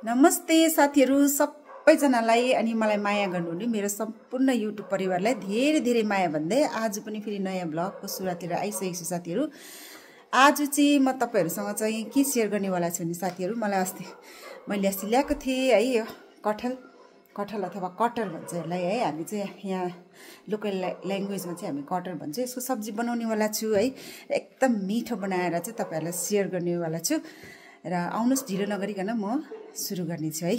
नमस्ते साथीहरु सबैजनालाई अनि मलाई माया गर्नुहुने मेरो सम्पूर्ण युट्युब परिवारलाई धेरै धेरै माया भन्दै आज पनि फेरि नयाँ ब्लगको सुरुवाततिर आइसकेको छु साथीहरु। आज चाहिँ म तपाईहरुसँग चाहिँ के शेयर गर्नेवाला छु भने साथीहरु मैले अस्ति ल्याएको थिएँ है यो कटहल अथवा कटर भन्छ यसलाई है। हामी चाहिँ यहाँ लोकल ल्याङ्ग्वेजमा चाहिँ हामी कटर भन्छ। यसको सब्जी बनाउनेवाला छु है। एकदम मिठो बनाएर चाहिँ तपाईहरुलाई शेयर गर्नेवाला छु र आउनुस् ढिलो नगरिकन म सुरु गर्नेछु है।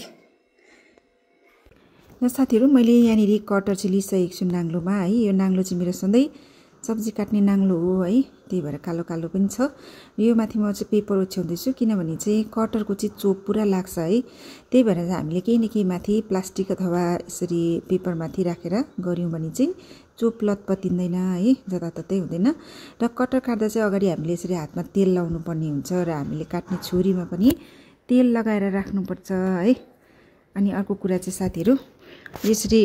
र साथीहरु मैले यहाँनिर कटर चाहिँ लिइसकेको छु नाङ्लोमा है। यो नाङ्लो चाहिँ मेरो सधैँ सब्जी काट्ने नाङ्लो हो है। त्यही भएर कालो कालो पनि छ। यो माथि म चाहिँ पेपर ओछ्याउँदैछु किनभने चाहिँ कटरको चाहिँ चोप पुरा लाग्छ है। त्यही भएर हामीले केही न केही माथि प्लास्टिक अथवा यसरी पेपर माथि राखेर गर्यौं भने चाहिँ चोप लतपतिँदैन है, जताततै हुँदैन। र कटर काट्दा चाहिँ अगाडि हामीले यसरी हातमा तेल लाउनु पर्ने हुन्छ र हामीले काट्ने छुरीमा पनि तेल लगाएर राख्नुपर्छ है। अनि अर्को कुरा चाहिँ साथीहरु, यसरी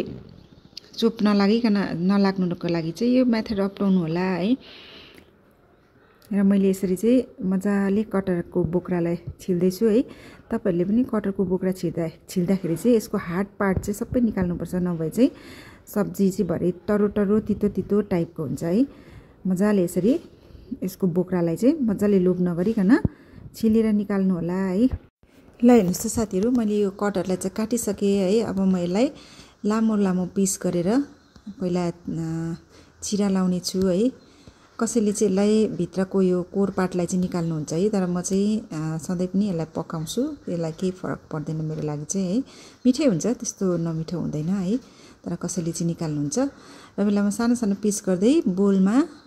चोप नलाग्नुको लागि चाहिँ यो मेथड अपनाउनु होला है। र मैले यसरी चाहिँ मजाले कटरको बोक्रालाई छिल्दैछु है। तपाईहरुले पनि कटरको बोक्रा छिल्दाखेरि चाहिँ यसको हार्ड पार्ट चाहिँ सबै निकाल्नुपर्छ, नभए चाहिँ सब्जी चाहिँ भरे टरो टरो तितो तितो टाइपको हुन्छ है। मजाले यसरी यसको बोक्रालाई चाहिँ मजाले लोभ नगरिकन छिलेर निकाल्नु होला है। ल हेर्नुस् त साथीहरु, मैले यो कटरलाई चाहिँ काटिसके है। अब म यसलाई लामो लामो पिस गरेर पहिला चिरा लाउने छु है। कसैले चाहिँ यसलाई भित्रको यो कोर पार्टलाई चाहिँ निकाल्नुहुन्छ है। तर म चाहिँ सधैँ पनि यसलाई पकाउँछु, यसलाई केही फरक पर्दैन मेरो लागि चाहिँ है। मिठै हुन्छ, त्यस्तो नमिठो हुँदैन है। तर कसैले चाहिँ निकाल्नुहुन्छ। र बेला म सानो सानो पिस गर्दै बोलमा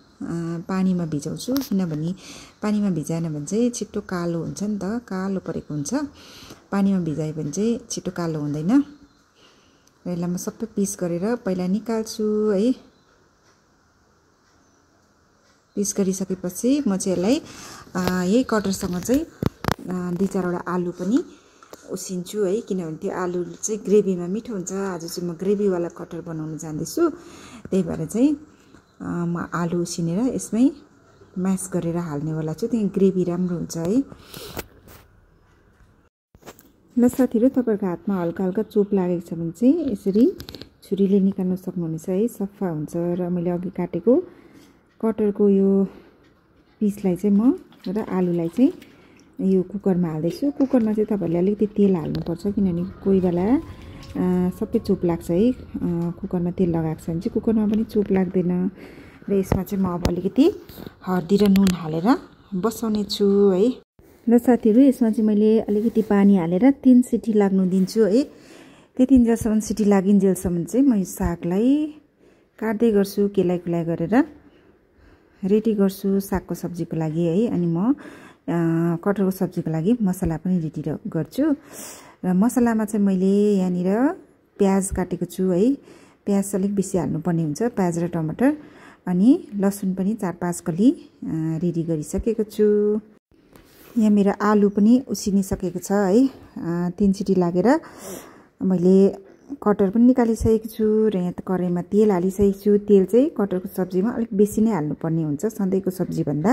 पानीमा भिजाउँछु, किनभने पानीमा भिजाएन भने चाहिँ छिट्टो कालो हुन्छ नि त, कालो परेको हुन्छ। पानीमा भिजायो भने चाहिँ छिट्टो कालो हुँदैन। र यसलाई म सबै पिस गरेर पहिला निकाल्छु है। पिस गरिसकेपछि म चाहिँ यसलाई यही कटरसँग चाहिँ 2-4 वटा आलु पनि उसिन्छु है। किनभने त्यो आलु चाहिँ ग्रेभीमा मिठो हुन्छ। आज चाहिँ म ग्रेभीवाला कटर बनाउन जान्दैछु। त्यही भएर चाहिँ म आलु उसिनेर यसमै म्यास गरेर हाल्नेवाला छु, त्यही ग्रेभी राम्रो हुन्छ है। ल साथीहरु, तपाईहरुको हातमा हल्का हल्का चोप लागेको छ भने चाहिँ यसरी छुरीले निकाल्न सक्नुहुनेछ है, सफा हुन्छ। र मैले अघि काटेको कटरको यो पिसलाई चाहिँ म र आलुलाई चाहिँ यो कुकरमा हाल्दैछु। कुकरमा चाहिँ तपाईहरुले अलिकति तेल हाल्नुपर्छ, किनभने कोही बेला सबै चोप लाग्छ है। कुकरमा तेल लगाएको छ भने चाहिँ कुकरमा पनि चोप लाग्दैन। र यसमा चाहिँ म अब अलिकति हर्दी र नुन हालेर बसाउने छु है। ल साथीहरु, यसमा चाहिँ मैले अलिकति पानी हालेर 3 सिटी लाग्नु दिन्छु है। त्यतिन्जेलसम्म सिटी लागिन्जेलसम्म चाहिँ म यो सागलाई काट्दै गर्छु, केलाइ कुलाइ गरेर रेडी गर्छु सागको सब्जीको लागि है। अनि म कटरको सब्जीको लागि मसला पनि रेडी गर्छु। र मसलामा चाहिँ मैले यहाँनिर प्याज काटेको छु है। प्याज अलिक बेसी हाल्नुपर्ने हुन्छ, प्याज र टमाटर। अनि लसुन पनि 4-5 कली रेडी गरिसकेको छु। यहाँ मेरो आलु पनि उसिनिसकेको छ है। 3 सिटी लागेर मैले कटर पनि निकालिसकेको छु र यहाँ त कराईमा तेल हालिसकेको छु। तेल चाहिँ कटरको सब्जीमा अलिक बेसी नै हाल्नुपर्ने हुन्छ सधैँको सब्जी भन्दा।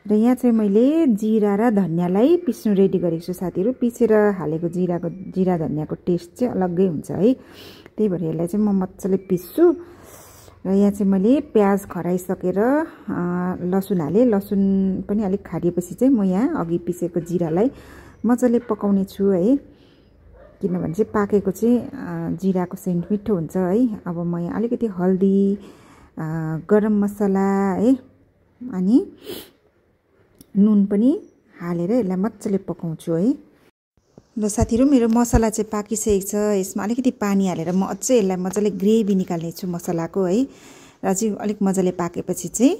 र यहाँ चाहिँ मैले जिरा र धनियालाई पिस्नु रेडी गरेको छु साथीहरु। पिसेर हालेको जिरा धनियाको टेस्ट चाहिँ अलग्गै हुन्छ है। त्यही भएर यसलाई चाहिँ म मज्जाले पिस्छु। र यहाँ चाहिँ मैले प्याज खराइसकेर लसुन हालेँ। लसुन पनि अलिक खारिएपछि चाहिँ म यहाँ अघि पिसेको जिरालाई मज्जाले पकाउने छु है। किनभने चाहिँ पाकेको चाहिँ जिराको सेन्ट मिठो हुन्छ है। अब म यहाँ अलिकति हल्दी, गरम मसला है अनि नुन पनि हालेर यसलाई मज्जाले पकाउँछु है। ल साथीहरु, मेरो मसला चाहिँ पाकिसकेको छ। यसमा अलिकति पानी हालेर म अझै यसलाई मज्जाले ग्रेभी निकाल्ने छु मसलाको है। र अझै अलिक मज्जाले पाकेपछि चाहिँ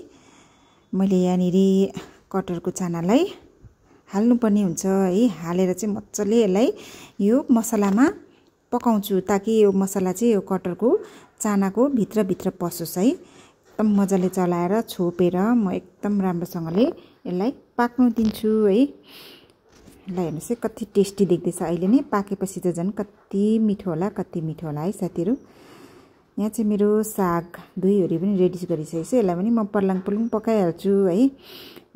मैले यहाँनिर कटरको चानालाई हाल्नुपर्ने हुन्छ है। हालेर चाहिँ मज्जाले यसलाई यो मसलामा पकाउँछु, ताकि यो मसला चाहिँ यो कटरको चानाको भित्र पसोस् है। एकदम मज्जाले चलाएर छोपेर म एकदम राम्रोसँगले यसलाई पाक्नु दिन्छु है। ल हेर्नुस् है, कति टेस्टी देख्दैछ अहिले नै। पाकेपछि त झन् कति मिठो होला है साथीहरु। यहाँ चाहिँ मेरो साग 2 पनि रेडी गरिसकेको छु। यसलाई पनि म पर्लाङ पकाइहाल्छु है।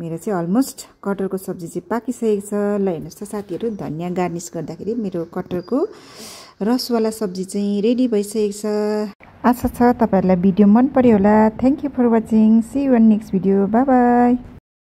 मेरो चाहिँ अलमोस्ट कटहरको सब्जी चाहिँ पाकिसकेको छ। ल हेर्नुहोस् त साथीहरू, धनियाँ गार्निस गर्दाखेरि मेरो कटहरको रसवाला सब्जी चाहिँ रेडी भइसकेको छ। आशा छ तपाईहरुलाई भिडियो मन पर्यो होला। Thank you for watching. See you in next video. Bye by.